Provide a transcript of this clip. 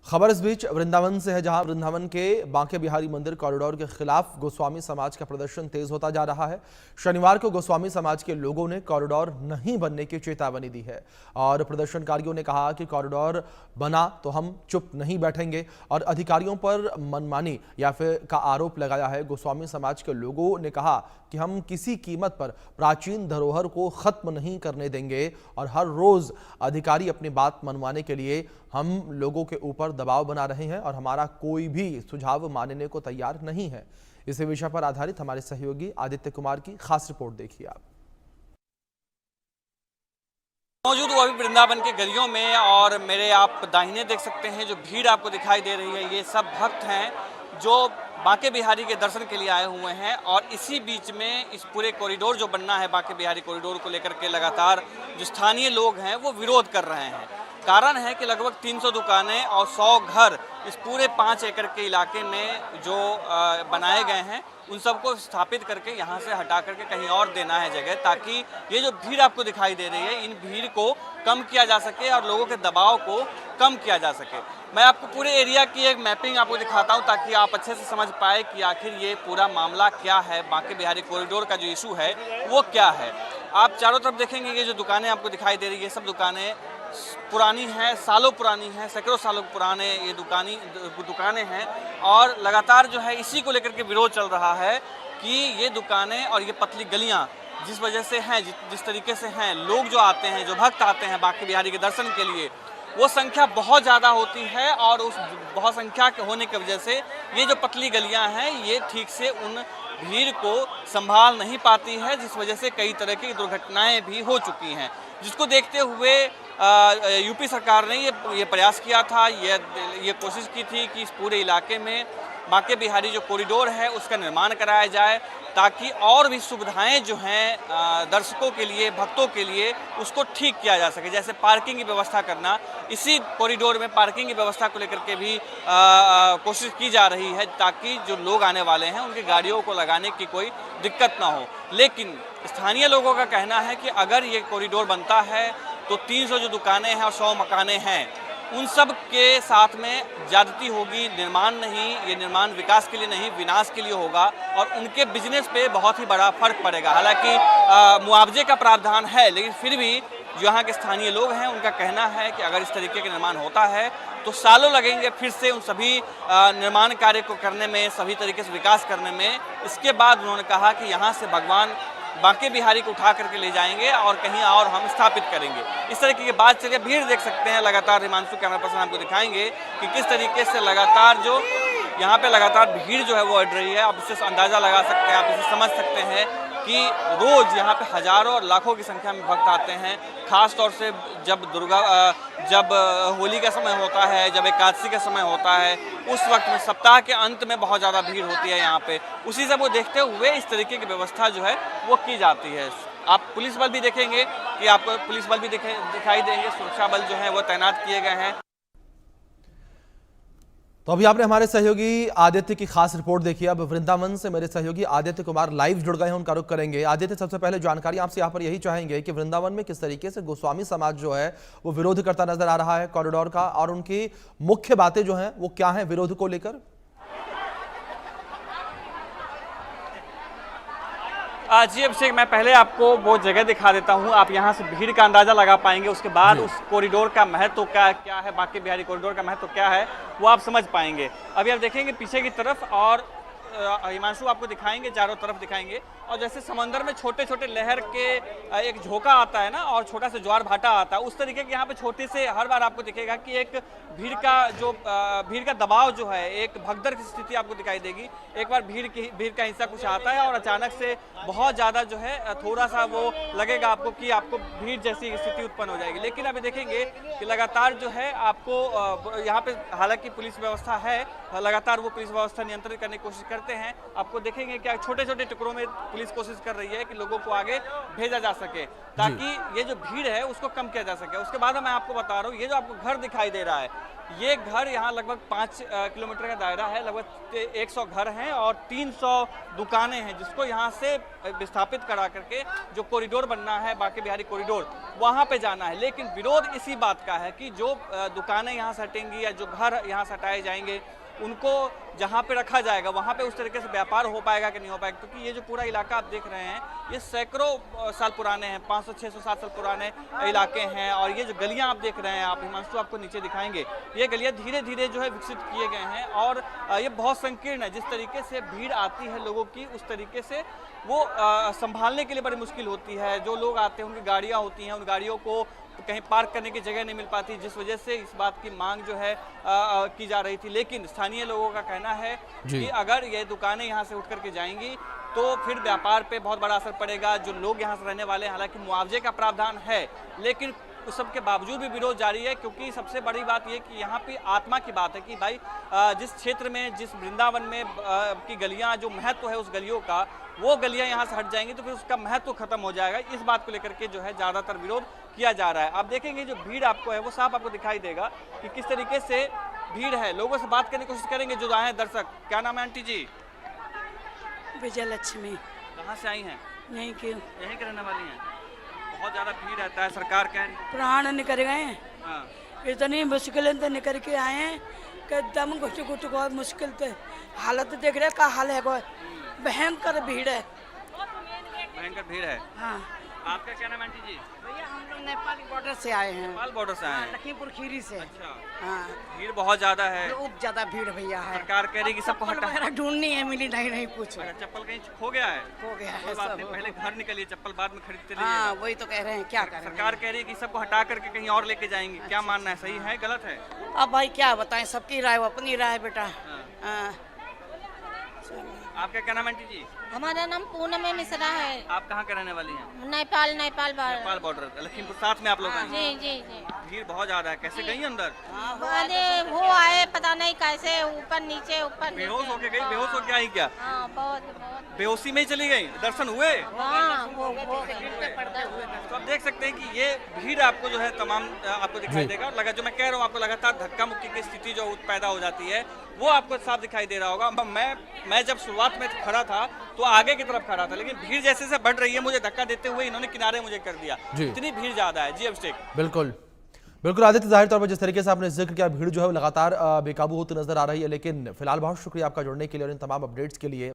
खबर इस बीच वृंदावन से है, जहां वृंदावन के बांके बिहारी मंदिर कॉरिडोर के खिलाफ गोस्वामी समाज का प्रदर्शन तेज होता जा रहा है। शनिवार को गोस्वामी समाज के लोगों ने कॉरिडोर नहीं बनने की चेतावनी दी है और प्रदर्शनकारियों ने कहा कि कॉरिडोर बना तो हम चुप नहीं बैठेंगे और अधिकारियों पर मनमानी या फिर का आरोप लगाया है। गोस्वामी समाज के लोगों ने कहा कि हम किसी कीमत पर प्राचीन धरोहर को खत्म नहीं करने देंगे और हर रोज अधिकारी अपनी बात मनवाने के लिए हम लोगों के ऊपर दबाव बना रहे हैं और हमारा कोई भी सुझाव मानने को तैयार नहीं है। इसी विषय पर आधारित हमारे सहयोगी आदित्य कुमार की खास रिपोर्ट देखिए आप। मौजूद वो अभी वृंदावन के गलियों में और मेरे आप दाहिने देख सकते हैं जो भीड़ आपको दिखाई दे रही है, ये सब भक्त हैं जो बांके बिहारी के दर्शन के लिए आए हुए हैं। और इसी बीच में इस पूरे कॉरिडोर जो बनना है बांके बिहारी कॉरिडोर को लेकर के लगातार जो स्थानीय लोग हैं वो विरोध कर रहे हैं। कारण है कि लगभग 300 दुकानें और 100 घर इस पूरे 5 एकड़ के इलाके में जो बनाए गए हैं उन सबको स्थापित करके यहाँ से हटा करके कहीं और देना है जगह, ताकि ये जो भीड़ आपको दिखाई दे रही है इन भीड़ को कम किया जा सके और लोगों के दबाव को कम किया जा सके। मैं आपको पूरे एरिया की एक मैपिंग आपको दिखाता हूँ ताकि आप अच्छे से समझ पाए कि आखिर ये पूरा मामला क्या है, बांके बिहारी कॉरिडोर का जो इशू है वो क्या है। आप चारों तरफ देखेंगे ये जो दुकानें आपको दिखाई दे रही है सब दुकानें पुरानी हैं, सालों पुरानी हैं, सैकड़ों सालों पुराने ये दुकानें हैं और लगातार जो है इसी को लेकर के विरोध चल रहा है कि ये दुकानें और ये पतली गलियां जिस वजह से हैं, जिस तरीके से हैं, लोग जो आते हैं, जो भक्त आते हैं बांके बिहारी के दर्शन के लिए, वो संख्या बहुत ज़्यादा होती है और उस बहुत संख्या के होने की वजह से ये जो पतली गलियां हैं ये ठीक से उन भीड़ को संभाल नहीं पाती है, जिस वजह से कई तरह की दुर्घटनाएं भी हो चुकी हैं। जिसको देखते हुए यूपी सरकार ने ये प्रयास किया था, ये कोशिश की थी कि इस पूरे इलाके में बांके बिहारी जो कॉरिडोर है उसका निर्माण कराया जाए ताकि और भी सुविधाएं जो हैं दर्शकों के लिए, भक्तों के लिए उसको ठीक किया जा सके। जैसे पार्किंग की व्यवस्था करना, इसी कॉरिडोर में पार्किंग की व्यवस्था को लेकर के भी कोशिश की जा रही है ताकि जो लोग आने वाले हैं उनकी गाड़ियों को लगाने की कोई दिक्कत ना हो। लेकिन स्थानीय लोगों का कहना है कि अगर ये कॉरिडोर बनता है तो 300 जो दुकानें हैं और 100 मकानें हैं उन सब के साथ में ज्यादती होगी। निर्माण नहीं, ये निर्माण विकास के लिए नहीं विनाश के लिए होगा और उनके बिजनेस पे बहुत ही बड़ा फर्क पड़ेगा। हालांकि मुआवजे का प्रावधान है, लेकिन फिर भी जो यहाँ के स्थानीय लोग हैं उनका कहना है कि अगर इस तरीके का निर्माण होता है तो सालों लगेंगे फिर से उन सभी निर्माण कार्य को करने में, सभी तरीके से विकास करने में। इसके बाद उन्होंने कहा कि यहाँ से भगवान बांके बिहारी को उठा करके ले जाएंगे और कहीं और हम स्थापित करेंगे। इस तरीके की बात चलिए, भीड़ देख सकते हैं लगातार, हिमांशु कैमरा पर्सन आपको दिखाएंगे कि किस तरीके से लगातार जो यहाँ पे लगातार भीड़ जो है वो अड़ रही है। आप इससे अंदाज़ा लगा सकते हैं, आप इसे समझ सकते हैं कि रोज़ यहाँ पे हज़ारों और लाखों की संख्या में भक्त आते हैं। ख़ास तौर से जब होली का समय होता है, जब एकादशी का समय होता है, उस वक्त में सप्ताह के अंत में बहुत ज़्यादा भीड़ होती है यहाँ पे। उसी से वो देखते हुए इस तरीके की व्यवस्था जो है वो की जाती है। आप पुलिस बल भी देखेंगे कि आपको पुलिस बल भी दिखाई देंगे, सुरक्षा बल जो है वो तैनात किए गए हैं। तो अभी आपने हमारे सहयोगी आदित्य की खास रिपोर्ट देखी। अब वृंदावन से मेरे सहयोगी आदित्य कुमार लाइव जुड़ गए हैं, उनका रुख करेंगे। आदित्य, सबसे पहले जानकारी आपसे यहाँ पर यही चाहेंगे कि वृंदावन में किस तरीके से गोस्वामी समाज जो है वो विरोध करता नजर आ रहा है कॉरिडोर का, और उनकी मुख्य बातें जो हैं वो क्या हैं विरोध को लेकर? जी अभिषेक, मैं पहले आपको वो जगह दिखा देता हूँ, आप यहाँ से भीड़ का अंदाजा लगा पाएंगे। उसके बाद उस कॉरिडोर का महत्व क्या है, बांके बिहारी कॉरिडोर का महत्व क्या है वो आप समझ पाएंगे। अभी आप देखेंगे पीछे की तरफ और हिमांशु आपको दिखाएंगे, चारों तरफ दिखाएंगे। और जैसे समंदर में छोटे छोटे लहर के एक झोंका आता है ना और छोटा सा ज्वार भाटा आता है, उस तरीके के यहाँ पे छोटे से हर बार आपको दिखेगा कि एक भीड़ का दबाव जो है, एक भगदड़ की स्थिति आपको दिखाई देगी। एक बार भीड़ का हिस्सा कुछ आता है और अचानक से बहुत ज़्यादा जो है थोड़ा सा वो लगेगा आपको कि आपको भीड़ जैसी स्थिति उत्पन्न हो जाएगी। लेकिन अभी देखेंगे कि लगातार जो है आपको यहाँ पे हालांकि पुलिस व्यवस्था है लगातार वो पुलिस व्यवस्था नियंत्रित करने की कोशिश करते हैं। आपको देखेंगे क्या छोटे छोटे टुकड़ों में पुलिस कोशिश कर रही है कि लोगों को आगे भेजा जा सके, ताकि ये जो भीड़ है उसको कम किया जा सके। उसके बाद मैं आपको बता रहा हूँ, ये जो आपको घर दिखाई दे रहा है, ये घर यहाँ लगभग 5 किलोमीटर का दायरा है, लगभग 100 घर हैं और 300 दुकानें हैं, जिसको यहाँ से विस्थापित करा करके जो कॉरिडोर बनना है, बांके बिहारी कॉरिडोर, वहाँ पे जाना है। लेकिन विरोध इसी बात का है कि जो दुकानें यहाँ से हटेंगी या जो घर यहाँ से हटाए जाएंगे, उनको जहाँ पे रखा जाएगा वहाँ पे उस तरीके से व्यापार हो पाएगा कि नहीं हो पाएगा, क्योंकि ये जो पूरा इलाका आप देख रहे हैं ये सैकड़ों साल पुराने हैं, 500, 600, 700 साल पुराने इलाके हैं। और ये जो गलियाँ आप देख रहे हैं, आप हिमांशु आपको नीचे दिखाएंगे, ये गलियाँ धीरे धीरे जो है विकसित किए गए हैं और ये बहुत संकीर्ण है। जिस तरीके से भीड़ आती है लोगों की, उस तरीके से वो संभालने के लिए बड़ी मुश्किल होती है। जो लोग आते हैं उनकी गाड़ियाँ होती हैं, उन गाड़ियों को कहीं पार्क करने की जगह नहीं मिल पाती, जिस वजह से इस बात की मांग जो है की जा रही थी। लेकिन स्थानीय लोगों का कहना है कि अगर ये दुकानें यहाँ से उठ करके जाएंगी तो फिर व्यापार पे बहुत बड़ा असर पड़ेगा। जो लोग यहाँ से रहने वाले हैं, हालांकि मुआवजे का प्रावधान है, लेकिन उस सब के बावजूद भी विरोध जारी है, क्योंकि सबसे बड़ी बात यह कि यहाँ पे आत्मा की बात है कि भाई जिस क्षेत्र में, जिस वृंदावन में की गलियाँ, जो महत्व है उस गलियों का, वो गलियाँ यहाँ से हट जाएंगी तो फिर उसका महत्व खत्म हो जाएगा। इस बात को लेकर के जो है ज़्यादातर विरोध किया जा रहा है। आप देखेंगे जो भीड़ आपको है वो साफ आपको दिखाई देगा कि किस तरीके से भीड़ है। लोगों से बात करने की कोशिश करेंगे जो आए हैं दर्शक। क्या नाम है आंटी जी? विजय लक्ष्मी। कहाँ से आई हैं? यहीं के यहीं के रहने वाली हैं। बहुत ज़्यादा भीड़ रहता है, सरकार कह रही प्राण निकल गए हैं। हाँ। इतनी मुश्किल से निकल के आए हैं कि दम घुट घुट बहुत मुश्किल से हालत देख रहे का हाल है, भयंकर भीड़ है। भयंकर भीड़ है। हाँ। आपका क्या नाम है आंटी जी? भैया हम लोग नेपाल बॉर्डर से आए हैं। नेपाल बॉर्डर से आए हैं। लखीमपुर खीरी से। अच्छा। हाँ। भीड़ बहुत ज्यादा है। बहुत ज्यादा भीड़ भैया है। सरकार कह रही कि सबको चप्पल हटा। वगैरह ढूंढनी है, मिली नहीं कुछ। अच्छा, चप्पल कहीं खो गया है? खो गया है कोई बात सब। नहीं, पहले घर निकलिए, चप्पल बाद में खरीदते हाँ, रहिए। वही तो कह रहे हैं, क्या करें। सरकार कह रही है कि सबको हटा करके कहीं और लेके जाएंगे। क्या मानना है, सही है गलत है? अब भाई क्या बताएं, सबकी राय अपनी राय बेटा। हाँ। आपका क्या नाम है आंटी जी? हमारा नाम पूनम मिश्रा है। आप कहाँ के रहने वाली हैं? नेपाल नेपाल बॉर्डर, लखीमपुर साथ में आप लोग हैं। जी जी जी। भीड़ बहुत ज्यादा है, कैसे गई अंदर? अरे वो आए पता नहीं कैसे, ऊपर नीचे ऊपर नीचे। बेहोश होके गई? बेहोश होके आई क्या? हाँ, बहुत बेहोशी में ही चली गई? दर्शन हुए? हाँ, वो तो आप देख सकते हैं कि ये भीड़ आपको जो है तमाम आपको दिखाई देगा। लगा जो मैं कह रहा हूँ आपको, लगातार धक्का मुक्की की स्थिति जो पैदा हो जाती है वो आपको साफ दिखाई दे रहा होगा। मैं जब शुरुआत में खड़ा था तो आगे की तरफ खड़ा था, लेकिन भीड़ जैसे जैसे बढ़ रही है, मुझे धक्का देते हुए इन्होंने किनारे मुझे कर दिया। इतनी भीड़ ज्यादा है। जी अभिषेक। बिल्कुल बिल्कुल आदित्य, जाहिर तौर पर जिस तरीके से आपने जिक्र किया, भीड़ जो है वो लगातार बेकाबू होती नजर आ रही है। लेकिन फिलहाल बहुत शुक्रिया आपका जुड़ने के लिए और इन तमाम अपडेट्स के लिए।